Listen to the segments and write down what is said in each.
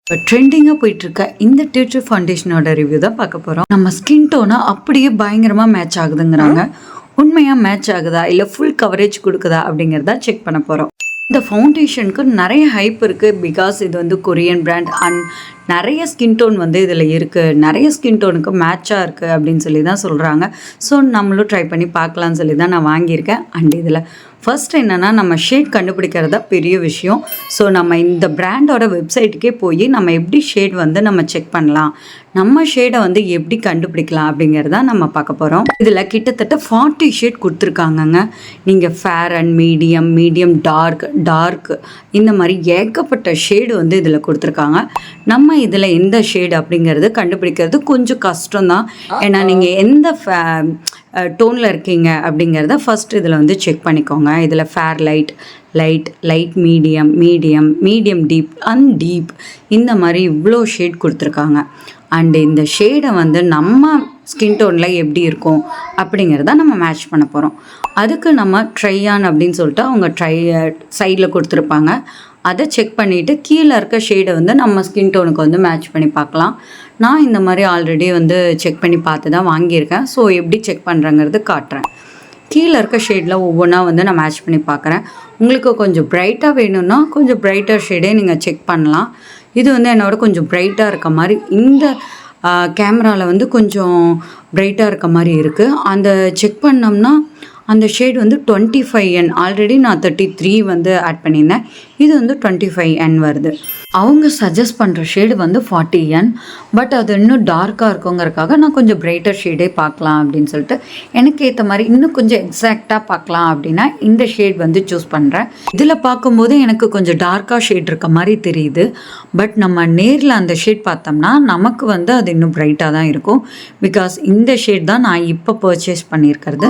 இப்போ ட்ரெண்டிங்காக போயிட்டுருக்க இந்த டீ ஃபவுண்டேஷனோட ரிவ்யூ தான் பார்க்க போகிறோம். நம்ம ஸ்கின் டோனை அப்படியே பயங்கரமாக மேட்ச் ஆகுதுங்கிறாங்க. உண்மையாக மேட்ச் ஆகுதா இல்லை ஃபுல் கவரேஜ் கொடுக்குதா அப்படிங்கிறத செக் பண்ண போகிறோம். இந்த ஃபவுண்டேஷனுக்கு நிறைய ஹைப் இருக்குது. பிகாஸ் இது வந்து கொரியன் பிராண்ட் அண்ட் நிறைய ஸ்கின் டோன் வந்து இதில் இருக்குது. நிறைய ஸ்கின் டோனுக்கு மேட்சாக இருக்குது அப்படின்னு சொல்லி தான் சொல்கிறாங்க. ஸோ நம்மளும் ட்ரை பண்ணி பார்க்கலான்னு சொல்லி தான் நான் வாங்கியிருக்கேன். அண்ட் இதில் ஃபர்ஸ்ட் என்னென்னா நம்ம ஷேட் கண்டுபிடிக்கிறதா பெரிய விஷயம். ஸோ நம்ம இந்த பிராண்டோட வெப்சைட்டுக்கே போய் நம்ம எப்படி ஷேட் வந்து நம்ம செக் பண்ணலாம், நம்ம ஷேடை வந்து எப்படி கண்டுபிடிக்கலாம் அப்படிங்கிறத நம்ம பார்க்க போகிறோம். இதில் கிட்டத்தட்ட 40 ஷேட் கொடுத்துருக்காங்கங்க. நீங்கள் fair and medium, medium dark இந்த மாதிரி ஏகப்பட்ட ஷேடு வந்து இதில் கொடுத்துருக்காங்க. நம்ம இதில் எந்த ஷேடு அப்படிங்கிறது கண்டுபிடிக்கிறது கொஞ்சம் கஷ்டம்தான். ஏன்னா நீங்கள் எந்த டோனில் இருக்கீங்க அப்படிங்கிறத ஃபஸ்ட் இதில் வந்து செக் பண்ணிக்கோங்க. இதில் fair light medium deep and deep இந்த மாதிரி இவ்வளோ ஷேட் கொடுத்துருக்காங்க. அண்டு இந்த ஷேடை வந்து நம்ம ஸ்கின் டோனில் எப்படி இருக்கும் அப்படிங்கிறத நம்ம மேட்ச் பண்ண போகிறோம். அதுக்கு நம்ம ட்ரையான் அப்படின்னு சொல்லிட்டு அவங்க சைடில் கொடுத்துருப்பாங்க. அதை செக் பண்ணிவிட்டு கீழே இருக்க ஷேடை வந்து நம்ம ஸ்கின் டோனுக்கு வந்து மேட்ச் பண்ணி பார்க்கலாம். நான் இந்த மாதிரி ஆல்ரெடி வந்து செக் பண்ணி பார்த்து தான் வாங்கியிருக்கேன். ஸோ எப்படி செக் பண்ணுறங்கிறது காட்டுறேன். கீழே இருக்க ஷேடில் ஒவ்வொன்றா வந்து நான் மேட்ச் பண்ணி பார்க்குறேன். உங்களுக்கு கொஞ்சம் பிரைட்டாக வேணும்னா கொஞ்சம் பிரைட்டர் ஷேடே நீங்கள் செக் பண்ணலாம். இது வந்து என்னோட கொஞ்சம் பிரைட்டாக இருக்க மாதிரி இந்த கேமராவில் வந்து கொஞ்சம் பிரைட்டாக இருக்க மாதிரி இருக்குது. அந்த செக் பண்ணோம்னா அந்த ஷேட் வந்து 25N. ஆல்ரெடி நான் 33 வந்து ஆட் பண்ணியிருந்தேன். இது வந்து 25N வருது. அவங்க சஜஸ்ட் பண்ணுற ஷேடு வந்து 40N. பட் அது இன்னும் டார்க்காக இருக்குங்கிறதுக்காக நான் கொஞ்சம் பிரைட்டர் ஷேடே பார்க்கலாம் அப்படின்னு சொல்லிட்டு எனக்கு ஏற்ற மாதிரி இன்னும் கொஞ்சம் எக்ஸாக்டாக பார்க்கலாம் அப்படின்னா இந்த ஷேட் வந்து சூஸ் பண்ணுறேன். இதில் பார்க்கும்போது எனக்கு கொஞ்சம் டார்க்காக ஷேட் இருக்க மாதிரி தெரியுது. பட் நம்ம நேரில் அந்த ஷேட் பார்த்தோம்னா நமக்கு வந்து அது இன்னும் பிரைட்டாக தான் இருக்கும். பிகாஸ் இந்த ஷேட் தான் நான் இப்போ பர்ச்சேஸ் பண்ணியிருக்கிறது.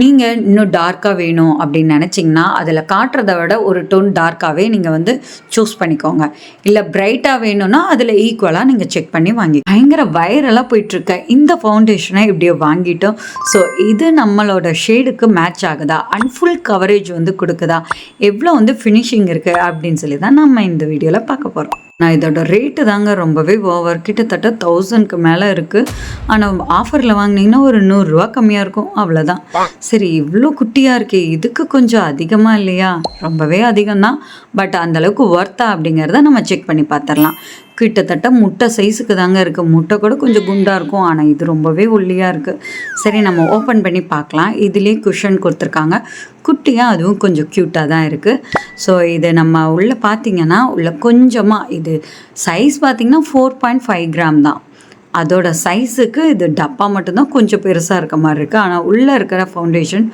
நீங்கள் இன்னும் டார்க்காக வேணும் அப்படின்னு நினச்சிங்கன்னா அதில் காட்டுறதை விட ஒரு டோன் டார்க்காகவே நீங்கள் வந்து சூஸ் பண்ணிக்கோங்க. இல்லை பிரைட்டாக வேணும்னா அதில் ஈக்குவலாக நீங்கள் செக் பண்ணி வாங்கி பயங்கர வைரலாக போயிட்டுருக்க இந்த ஃபவுண்டேஷனை இப்படியே வாங்கிட்டோம். ஸோ இது நம்மளோட ஷேடுக்கு மேட்ச் ஆகுதா அண்ட் ஃபுல் கவரேஜ் வந்து கொடுக்குதா, எவ்வளோ வந்து ஃபினிஷிங் இருக்குது அப்படின்னு சொல்லி தான் நம்ம இந்த வீடியோவில் பார்க்க போகிறோம். நான் இதோட ரேட்டு தாங்க ரொம்பவே ஓவர். கிட்டத்தட்ட 1000க்கு மேலே இருக்குது. ஆனால் ஆஃபரில் வாங்கினீங்கன்னா ஒரு 100 ரூபா கம்மியாக இருக்கும், அவ்வளோதான். சரி, இவ்வளோ குட்டியாக இருக்கே, இதுக்கு கொஞ்சம் அதிகமாக இல்லையா? ரொம்பவே அதிகம்தான். பட் அந்தளவுக்கு ஒர்த்தா அப்படிங்கிறத நம்ம செக் பண்ணி பார்த்துடலாம். கிட்டத்தட்ட முட்டை சைஸுக்கு தாங்க இருக்குது. முட்டை கூட கொஞ்சம் குண்டாக இருக்கும், ஆனால் இது ரொம்பவே ஒல்லியாக இருக்குது. சரி, நம்ம ஓப்பன் பண்ணி பார்க்கலாம். இதுலேயே குஷன் கொடுத்துருக்காங்க, குட்டியாக, அதுவும் கொஞ்சம் க்யூட்டாக தான் இருக்குது. ஸோ இது நம்ம உள்ளே பார்த்திங்கன்னா உள்ளே கொஞ்சமாக இது சைஸ் பார்த்திங்கன்னா 4.5 கிராம் தான். அதோட சைஸுக்கு இது டப்பா மட்டும்தான் கொஞ்சம் பெருசாக இருக்க மாதிரி இருக்குது. ஆனால் உள்ளே இருக்கிற ஃபவுண்டேஷன்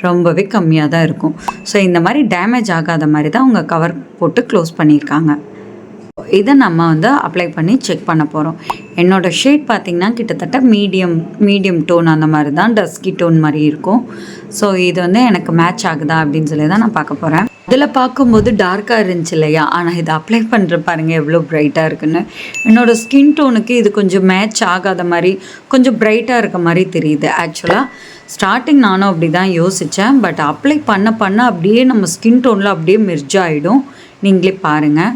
ரொம்பவே கம்மியாக தான் இருக்கும். ஸோ இந்த மாதிரி டேமேஜ் ஆகாத மாதிரி தான் அவங்க கவர் போட்டு க்ளோஸ் பண்ணியிருக்காங்க. இதை நம்ம வந்து அப்ளை பண்ணி செக் பண்ண போகிறோம். என்னோடய ஷேட் பார்த்திங்கன்னா கிட்டத்தட்ட மீடியம் டோன் அந்த மாதிரி தான், டஸ்கி டோன் மாதிரி இருக்கும். ஸோ இது வந்து எனக்கு மேட்ச் ஆகுதா அப்படின்னு சொல்லி தான் நான் பார்க்க போகிறேன். இதில் பார்க்கும்போது டார்க்காக இருந்துச்சு இல்லையா, ஆனால் இதை அப்ளை பண்ணுற பாருங்கள் எவ்வளோ ப்ரைட்டாக இருக்குன்னு. என்னோடய ஸ்கின் டோனுக்கு இது கொஞ்சம் மேட்ச் ஆகாத மாதிரி கொஞ்சம் ப்ரைட்டாக இருக்க மாதிரி தெரியுது. ஆக்சுவலாக ஸ்டார்டிங் நானும் அப்படி தான் யோசித்தேன். பட் அப்ளை பண்ண அப்படியே நம்ம ஸ்கின் டோனில் அப்படியே மெர்ஜ் ஆகிடும். நீங்களே பாருங்கள்.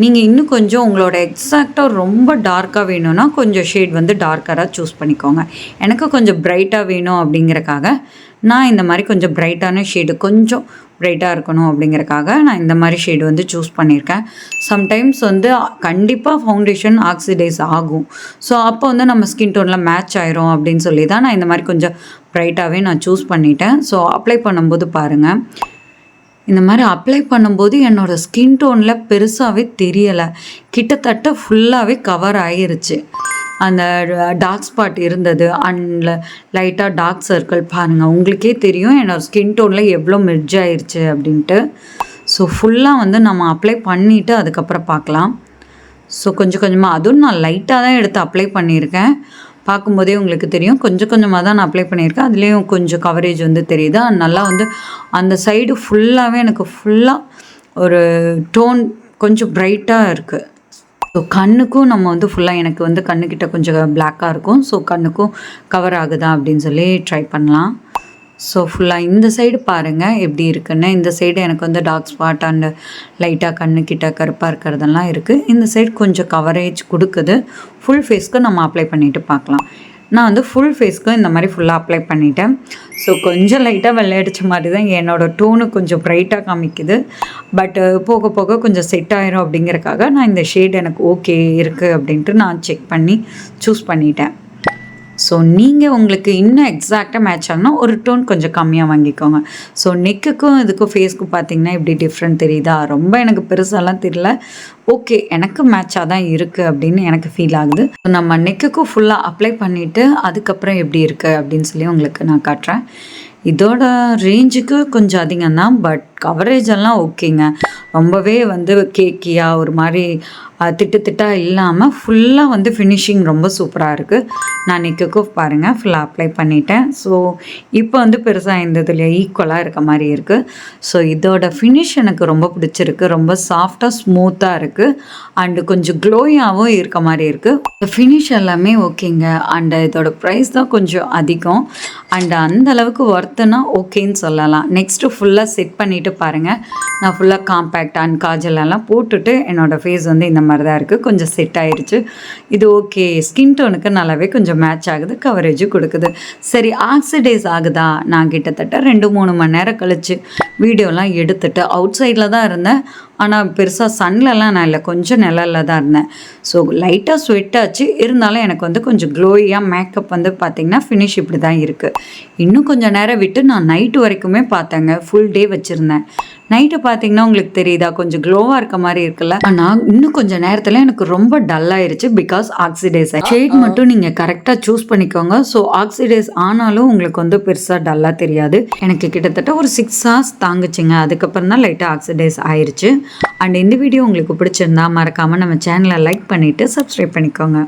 நீங்கள் இன்னும் கொஞ்சம் உங்களோட எக்ஸாக்டாக ரொம்ப டார்க்காக வேணும்னா கொஞ்சம் ஷேட் வந்து டார்க்கராக சூஸ் பண்ணிக்கோங்க. எனக்கு கொஞ்சம் பிரைட்டாக வேணும் அப்படிங்கிறக்காக நான் இந்த மாதிரி கொஞ்சம் பிரைட்டான ஷேடு, கொஞ்சம் பிரைட்டாக இருக்கணும் அப்படிங்கிறக்காக நான் இந்த மாதிரி ஷேடு வந்து சூஸ் பண்ணியிருக்கேன். சம்டைம்ஸ் வந்து கண்டிப்பாக ஃபவுண்டேஷன் ஆக்சிடைஸ் ஆகும். ஸோ அப்போ வந்து நம்ம ஸ்கின் டோனில் மேட்ச் ஆயிரும் அப்படின்னு சொல்லி தான் நான் இந்த மாதிரி கொஞ்சம் பிரைட்டாகவே நான் சூஸ் பண்ணிட்டேன். ஸோ அப்ளை பண்ணும்போது பாருங்கள், இந்த மாதிரி அப்ளை பண்ணும்போது என்னோடய ஸ்கின் டோனில் பெருசாகவே தெரியலை. கிட்டத்தட்ட ஃபுல்லாகவே கவர் ஆகிருச்சு. அந்த டார்க் ஸ்பாட் இருந்தது அண்ட் லைட்டாக டார்க் சர்க்கிள் பாருங்கள், உங்களுக்கே தெரியும் என்னோடய ஸ்கின் டோனில் எவ்வளோ மெர்ஜ் ஆயிடுச்சு அப்படின்ட்டு. ஸோ ஃபுல்லாக வந்து நம்ம அப்ளை பண்ணிவிட்டு அதுக்கப்புறம் பார்க்கலாம். ஸோ கொஞ்சம் கொஞ்சமாக, அதுவும் நான் லைட்டாக தான் எடுத்து அப்ளை பண்ணியிருக்கேன். பார்க்கும்போதே உங்களுக்கு தெரியும், கொஞ்சம் கொஞ்சமாக தான் நான் அப்ளை பண்ணியிருக்கேன். அதுலேயும் கொஞ்சம் கவரேஜ் வந்து தெரியுது. நல்லா வந்து அந்த சைடு ஃபுல்லாகவே எனக்கு ஃபுல்லாக ஒரு டோன் கொஞ்சம் ப்ரைட்டாக இருக்குது. ஸோ கண்ணுக்கும் நம்ம வந்து ஃபுல்லாக, எனக்கு வந்து கண்ணுக்கிட்ட கொஞ்சம் பிளாக்காக இருக்கும். ஸோ கண்ணுக்கும் கவர் ஆகுதா அப்படின்னு சொல்லி ட்ரை பண்ணலாம். ஸோ ஃபுல்லாக இந்த சைடு பாருங்கள் எப்படி இருக்குன்னு. இந்த சைடு எனக்கு வந்து டார்க் ஸ்பாட் அண்டு லைட்டாக கண்ணுக்கிட்ட கருப்பாக இருக்கிறதெல்லாம் இருக்குது. இந்த சைடு கொஞ்சம் கவரேஜ் கொடுக்குது. ஃபுல் ஃபேஸ்க்கு நம்ம அப்ளை பண்ணிவிட்டு பார்க்கலாம். நான் வந்து ஃபுல் ஃபேஸ்க்கு இந்த மாதிரி ஃபுல்லாக அப்ளை பண்ணிட்டேன். ஸோ கொஞ்சம் லைட்டாக வெள்ளையடிச்ச மாதிரி தான் என்னோடய டோனு கொஞ்சம் ப்ரைட்டாக காமிக்குது. பட்டு போக போக கொஞ்சம் செட் ஆயிரும் அப்படிங்கிறக்காக நான் இந்த ஷேட் எனக்கு ஓகே இருக்குது அப்படின்ட்டு நான் செக் பண்ணி சூஸ் பண்ணிட்டேன். ஸோ நீங்கள் உங்களுக்கு இன்னும் எக்ஸாக்டாக மேட்ச் ஆகுனா ஒரு டோன் கொஞ்சம் கம்மியாக வாங்கிக்கோங்க. ஸோ நெக்குக்கும் இதுக்கும் ஃபேஸ்க்கும் பார்த்தீங்கன்னா எப்படி டிஃப்ரெண்ட் தெரியுதா? ரொம்ப எனக்கு பெருசாலாம் தெரியல. ஓகே, எனக்கு மேட்சாக தான் இருக்குது அப்படின்னு எனக்கு ஃபீல் ஆகுது. நம்ம நெக்குக்கும் ஃபுல்லாக அப்ளை பண்ணிவிட்டு அதுக்கப்புறம் எப்படி இருக்குது அப்படின்னு சொல்லி உங்களுக்கு நான் காட்டுறேன். இதோட ரேஞ்சுக்கு கொஞ்சம் அதிகம் தான், பட் கவரேஜ் எல்லாம் ஓகேங்க. ரொம்பவே வந்து கேக்கியாக ஒரு மாதிரி திட்டு திட்டாக இல்லாமல் ஃபுல்லாக வந்து ஃபினிஷிங் ரொம்ப சூப்பராக இருக்குது. நான் நெக்குக்கும் பாருங்கள் ஃபுல்லாக அப்ளை பண்ணிட்டேன். ஸோ இப்போ வந்து பெருசாக இந்த இதில் ஈக்குவலாக இருக்க மாதிரி இருக்குது. ஸோ இதோட ஃபினிஷ் எனக்கு ரொம்ப பிடிச்சிருக்கு. ரொம்ப சாஃப்டாக ஸ்மூத்தாக இருக்குது அண்டு கொஞ்சம் க்ளோயாகவும் இருக்க மாதிரி இருக்குது. ஃபினிஷ் எல்லாமே ஓகேங்க. அண்டு இதோட ப்ரைஸ் தான் கொஞ்சம் அதிகம். அண்டு அந்த அளவுக்கு ஒர்த்துனா ஓகேன்னு சொல்லலாம். நெக்ஸ்ட்டு ஃபுல்லாக செட் பண்ணிவிட்டு பாருங்கள். நான் ஃபுல்லாக காம்பேக்ட் அண்ட் காஜல் எல்லாம் போட்டுட்டு என்னோடய ஃபேஸ் வந்து இந்த மாதிரி தான் இருக்குது. கொஞ்சம் செட் ஆயிடுச்சு. இது ஓகே, ஸ்கின் டோனுக்கு நல்லாவே கொஞ்சம் மேட்ச் ஆகுது, கவரேஜும் கொடுக்குது. சரி, ஆக்சிடைஸ் ஆகுதா? நான் கிட்டத்தட்ட 2-3 மணி நேரம் கழிச்சு வீடியோலாம் எடுத்துட்டு அவுட் சைடில் தான் இருந்தேன். ஆனால் பெருசாக சன்லலாம் நான் இல்லை, கொஞ்சம் நிழலில் தான் இருந்தேன். ஸோ லைட்டாக ஸ்வெட் ஆச்சு. இருந்தாலும் எனக்கு வந்து கொஞ்சம் க்ளோயாக மேக்கப் வந்து பார்த்திங்கன்னா ஃபினிஷ் இப்படி தான் இருக்குது. இன்னும் கொஞ்சம் நேரம் விட்டு நான் நைட்டு வரைக்குமே பார்த்தேங்க. ஃபுல் டே வச்சுருந்தேன். நைட்டு பார்த்தீங்கன்னா உங்களுக்கு தெரியுதா கொஞ்சம் க்ளோவாக இருக்க மாதிரி இருக்குல்ல. ஆனால் இன்னும் கொஞ்சம் நேரத்தில் எனக்கு ரொம்ப டல்லாயிருச்சு. பிகாஸ் ஆக்சிடைஸ் ஷேட் மட்டும் நீங்கள் கரெக்டாக சூஸ் பண்ணிக்கோங்க. ஸோ ஆக்சிடைஸ் ஆனாலும் உங்களுக்கு வந்து பெருசாக டல்லாக தெரியாது. எனக்கு கிட்டத்தட்ட ஒரு 6 hours தாங்குச்சுங்க. அதுக்கப்புறம் தான் லைட்டாக ஆக்சிடைஸ் ஆயிடுச்சு. அண்ட் இந்த வீடியோ உங்களுக்கு பிடிச்சிருந்தா மறக்காமல் நம்ம சேனலை லைக் பண்ணிவிட்டு சப்ஸ்கிரைப் பண்ணிக்கோங்க.